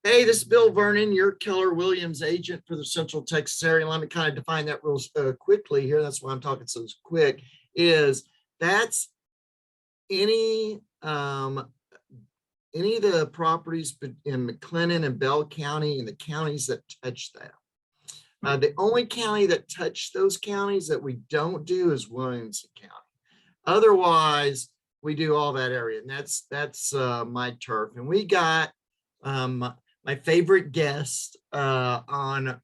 Hey, this is Bill Vernon, your Keller Williams agent for the Central Texas area. Let me kind of define that real quickly here. That's why I'm talking so quick. That's any any of the properties in McLennan and Bell County and the counties that touch that. The only county that touch those counties that we don't do is Williamson County. Otherwise, we do all that area, and that's my turf. And we got my favorite guest on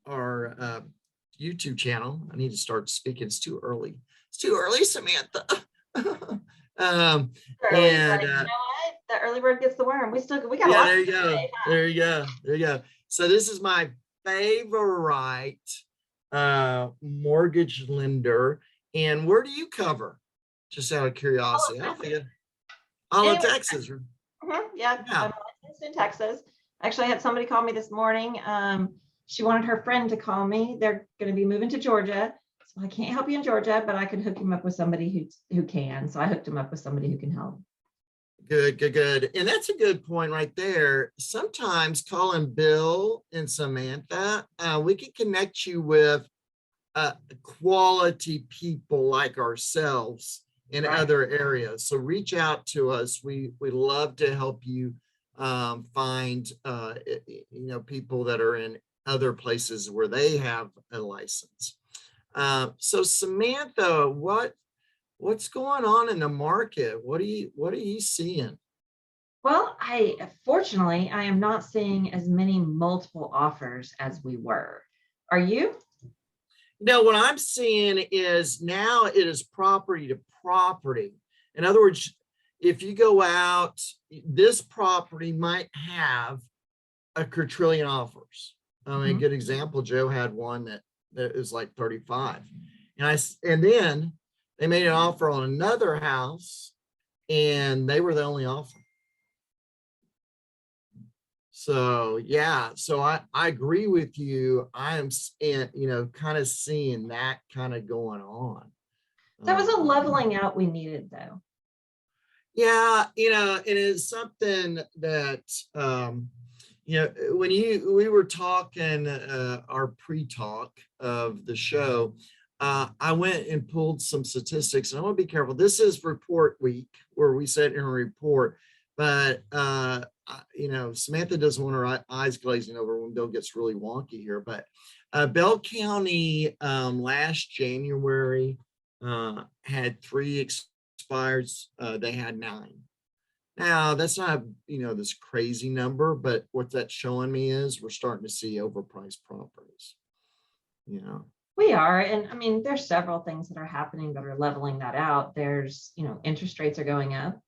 our YouTube channel. I need to start speaking. It's too early. It's too early, Samantha. And you know what? The early bird gets the worm. We got a lot. There you go. Today, huh? There you go. So this is my favorite mortgage lender. And where do you cover? Just out of curiosity. All of Texas. Yeah, I'm licensed in Texas. Actually, I had somebody call me this morning. She wanted her friend to call me. They're going to be moving to Georgia. So I can't help you in Georgia, but I could hook him up with somebody who can. So I hooked him up with somebody who can help. Good. And that's a good point right there. Sometimes calling Bill and Samantha, we can connect you with quality people like ourselves in other areas. So reach out to us. We love to help you find people that are in other places where they have a license. So Samantha, what's going on in the market? What are you seeing? Well, fortunately I am not seeing as many multiple offers as we were. Are you? No, what I'm seeing is now it is property to property. In other words, if you go out, this property might have a quadrillion offers. I mean, a good example, Joe had one that is like 35. And then they made an offer on another house and they were the only offer. So yeah, so I agree with you. I am, kind of seeing that kind of going on. That was a leveling out we needed, though. Yeah, it is something that when we were talking our pre-talk of the show, I went and pulled some statistics, and I want to be careful. This is report week where we sit in a report, but Samantha doesn't want her eyes glazing over when Bill gets really wonky here. But Bell County last January had 3 expireds. They had 9. Now that's not this crazy number, but what that's showing me is we're starting to see overpriced properties. We are, and I mean, there's several things that are happening that are leveling that out. There's, interest rates are going up.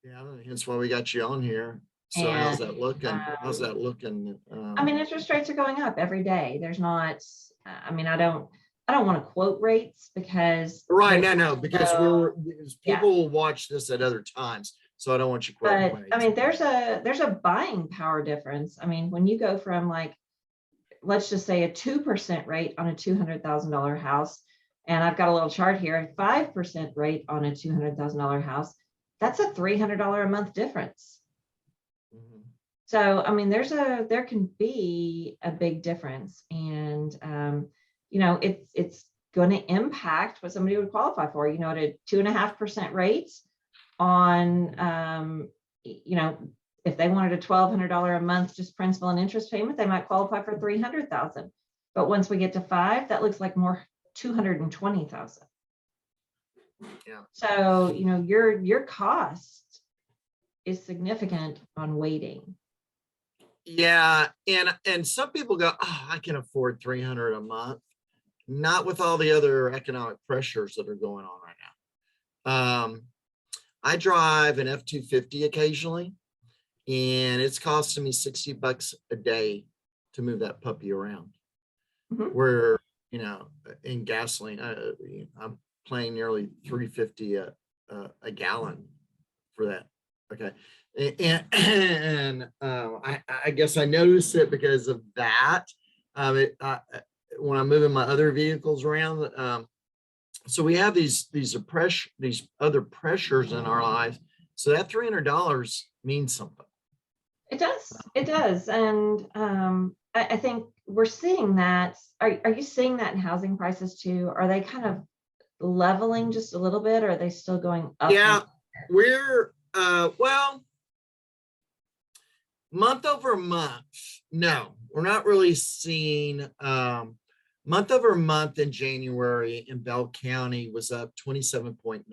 Yeah, hence why we got you on here. So how's that looking? I mean, interest rates are going up every day. There's not. I mean, I don't want to quote rates because because people will watch this at other times. So I don't want you quoting rates. I mean, there's a buying power difference. I mean, when you go from let's just say a 2% rate on a $200,000 house, and I've got a little chart here, a 5% rate on a $200,000 house, that's a $300 a month difference. Mm-hmm. So, I mean, there can be a big difference, and it's going to impact what somebody would qualify for. At a 2.5% rate on, if they wanted a $1,200 a month just principal and interest payment, they might qualify for $300,000. But once we get to 5, that looks like more $220,000. Yeah. So your cost is significant on waiting. Yeah, and some people go, oh, I can afford $300 a month. Not with all the other economic pressures that are going on right now. I drive an F-250 occasionally, and it's costing me $60 a day to move that puppy around. Mm-hmm. Where, in gasoline, I'm paying nearly $3.50 a gallon for that. Okay. And I guess I noticed it because of that. When I'm moving my other vehicles around, so we have these other pressures in our lives. So that $300 means something. It does. It does. And I think we're seeing that. Are you seeing that in housing prices too? Are they kind of leveling just a little bit, or are they still going up? Yeah, we're well, month over month. No, we're not really seeing month over month in January in Bell County was up 27.9.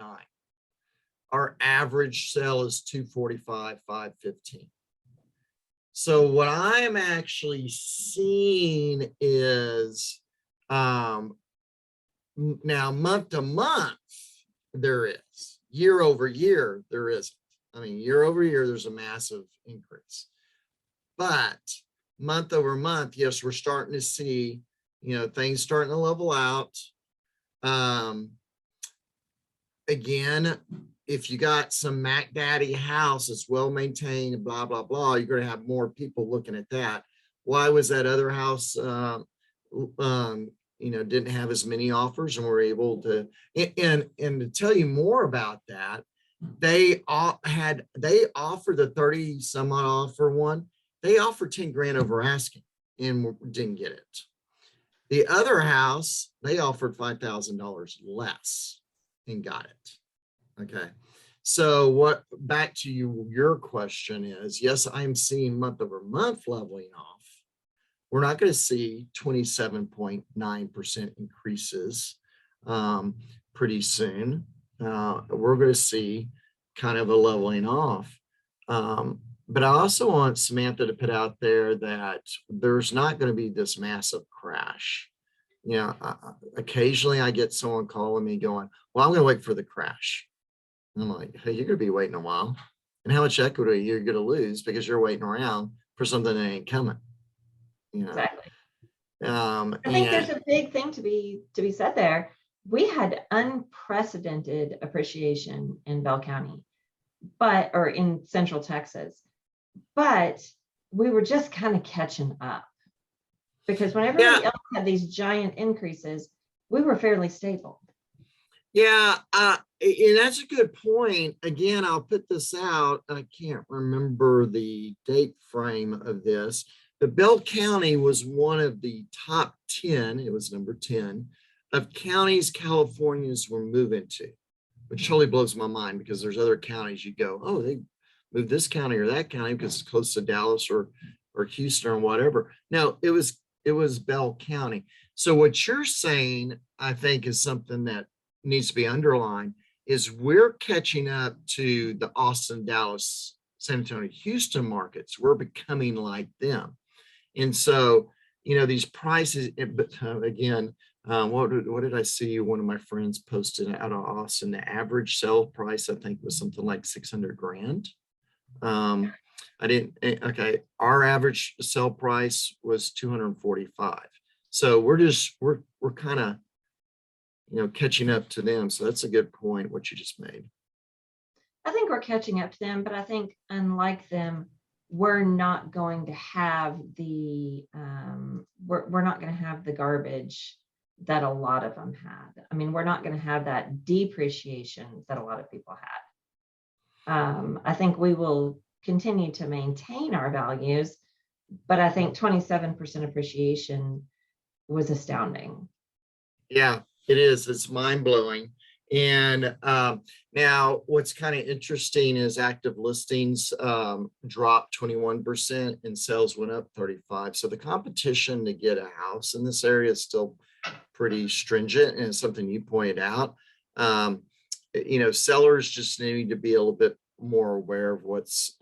Our average sale is 245, 515. So what I am actually seeing is now month to month, there is. Year over year, there isn't. I mean, year over year, there's a massive increase. But month over month, yes, we're starting to see, things starting to level out. Again, if you got some Mac Daddy house that's well maintained, blah, blah, blah, you're going to have more people looking at that. Why was that other house, didn't have as many offers, and we're able to, and to tell you more about that, they offered the 30 some odd offer one. They offered 10 grand over asking and didn't get it. The other house, they offered $5,000 less and got it. Okay. So back to your question is, yes, I'm seeing month over month leveling off. We're not going to see 27.9% increases pretty soon. We're going to see kind of a leveling off. But I also want Samantha to put out there that there's not going to be this massive crash. Occasionally I get someone calling me going, well, I'm going to wait for the crash. And I'm like, hey, you're going to be waiting a while. And how much equity you're going to lose because you're waiting around for something that ain't coming. Exactly. I think there's a big thing to be said there. We had unprecedented appreciation in Bell County, or in Central Texas, but we were just kind of catching up, because when everybody else had these giant increases, we were fairly stable. Yeah, and that's a good point. Again, I'll put this out. I can't remember the date frame of this. But Bell County was one of the top 10, it was number 10, of counties Californians were moving to, which totally blows my mind, because there's other counties you go, oh, they moved this county or that county because it's close to Dallas or Houston or whatever. No, it was Bell County. So what you're saying, I think, is something that needs to be underlined, is we're catching up to the Austin, Dallas, San Antonio, Houston markets. We're becoming like them. And so, these prices, but again, what did I see? One of my friends posted out of Austin, the average sale price, I think, was something like 600 grand. Okay. Our average sale price was 245. So we're kind of, catching up to them. So that's a good point, what you just made. I think we're catching up to them, but I think unlike them, we're not going to have the we're not going to have the garbage that a lot of them had. I mean, we're not going to have that depreciation that a lot of people had. I think we will continue to maintain our values, but I think 27% appreciation was astounding. Yeah, it is. It's mind blowing. And now what's kind of interesting is active listings dropped 21% and sales went up 35. So the competition to get a house in this area is still pretty stringent, and it's something you pointed out. Sellers just need to be a little bit more aware of what's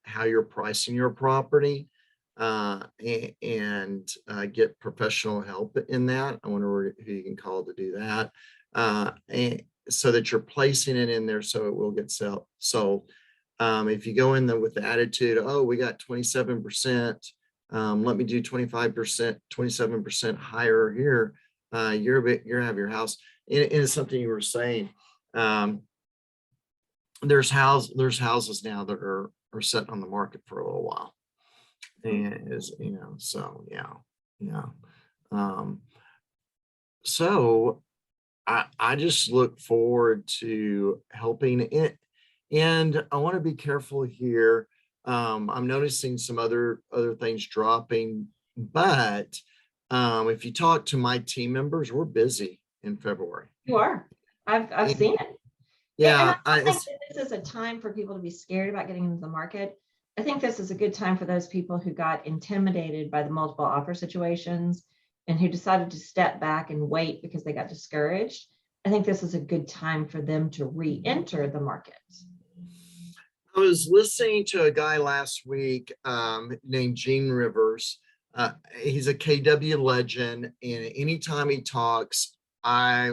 how you're pricing your property, and get professional help in that. I wonder who you can call to do that. And so that you're placing it in there so it will get sold. If you go in there with the attitude, oh, we got 27%, let me do 25%, 27% higher here, you're have your house. And it's something you were saying. There's houses now that are sitting on the market for a little while. And so yeah. So I just look forward to helping it. And I want to be careful here. I'm noticing some other things dropping, but if you talk to my team members, we're busy in February. You are. I've And seen it. And I yeah, don't think that this is a time for people to be scared about getting into the market. I think this is a good time for those people who got intimidated by the multiple offer situations and who decided to step back and wait because they got discouraged. I think this is a good time for them to re-enter the market. I was listening to a guy last week named Gene Rivers. He's a KW legend, and anytime he talks, I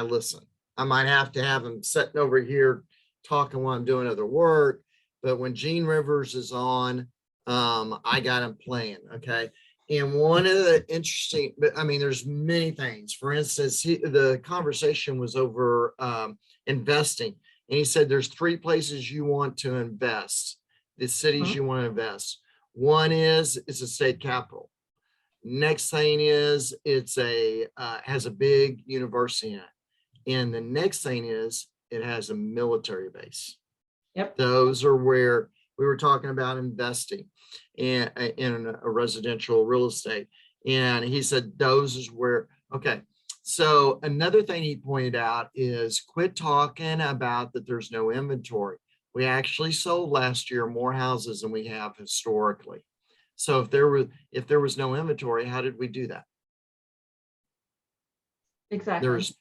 listen. I might have to have him sitting over here talking while I'm doing other work, but when Gene Rivers is on, I got him playing. Okay. And one of the interesting, but I mean, there's many things. For instance, the conversation was over investing. And he said there's three places you want to invest, the cities you want to invest. One is it's a state capital. Next thing is it's a has a big university in it. And the next thing is it has a military base. Yep. Those are where we were talking about investing in a residential real estate. And he said those is where, okay. So another thing he pointed out is quit talking about that there's no inventory. We actually sold last year more houses than we have historically. So if there was no inventory, how did we do that? Exactly. There's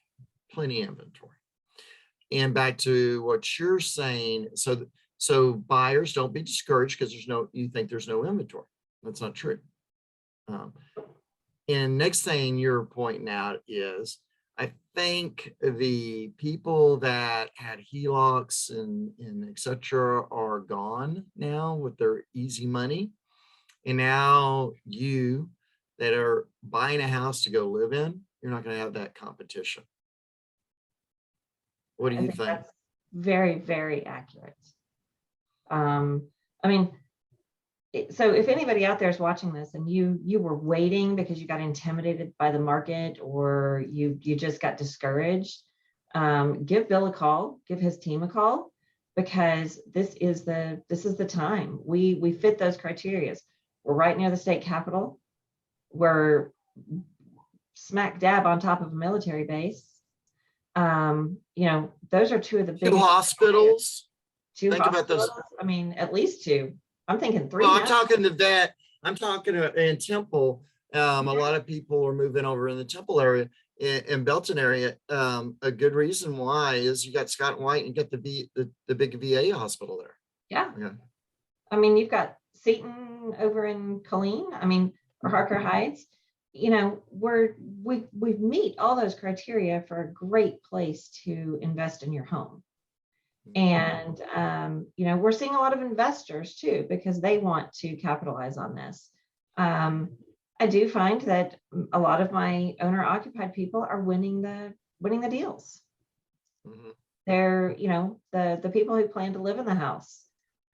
plenty of inventory. And back to what you're saying, so buyers, don't be discouraged because you think there's no inventory. That's not true. And next thing you're pointing out is, I think the people that had HELOCs and et cetera are gone now with their easy money. And now you that are buying a house to go live in, you're not going to have that competition. What do you think? That's very, very accurate. I mean, so if anybody out there is watching this and you were waiting because you got intimidated by the market or you just got discouraged, give Bill a call, give his team a call, because this is the time. We fit those criteria. We're right near the state capitol. We're smack dab on top of a military base. Those are two of the biggest. Two hospitals. Two Think about those. I mean, at least two. I'm thinking three. Well, I'm talking to that. I'm talking in Temple. A lot of people are moving over in the Temple area, in Belton area. A good reason why is you got Scott and White and you got the big VA hospital there. Yeah. I mean, you've got Seton over in Colleen. I mean, or Harker Heights. We meet all those criteria for a great place to invest in your home. And, we're seeing a lot of investors too, because they want to capitalize on this. I do find that a lot of my owner occupied people are winning the deals. Mm-hmm. They're, the people who plan to live in the house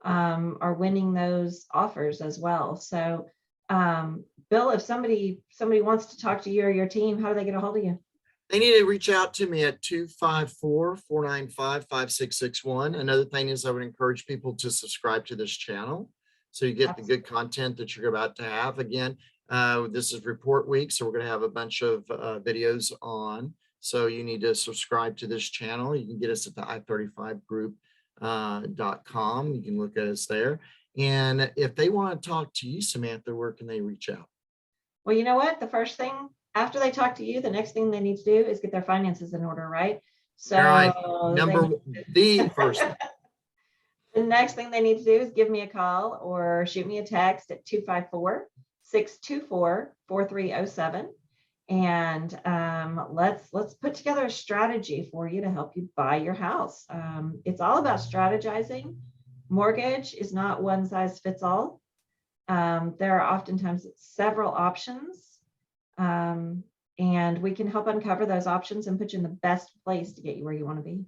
are winning those offers as well. So, Bill, if somebody wants to talk to you or your team, how do they get a hold of you? They need to reach out to me at 254-495-5661. Another thing is I would encourage people to subscribe to this channel so you get the good content that you're about to have. Again, this is report week, so we're going to have a bunch of videos on. So you need to subscribe to this channel. You can get us at the i35group.com. You can look at us there. And if they want to talk to you, Samantha, where can they reach out? Well, you know what? The first thing after they talk to you, the next thing they need to do is get their finances in order, right? So the first. The next thing they need to do is give me a call or shoot me a text at 254-624-4307. And let's put together a strategy for you to help you buy your house. It's all about strategizing. Mortgage is not one size fits all. There are oftentimes several options. And we can help uncover those options and put you in the best place to get you where you want to be.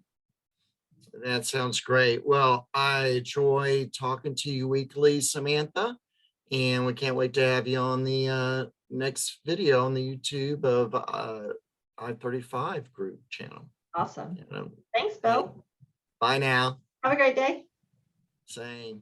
That sounds great. Well, I enjoy talking to you weekly, Samantha, and we can't wait to have you on the next video on the YouTube of I35 group channel. Awesome. Thanks, Bill. Bye now. Have a great day. Same.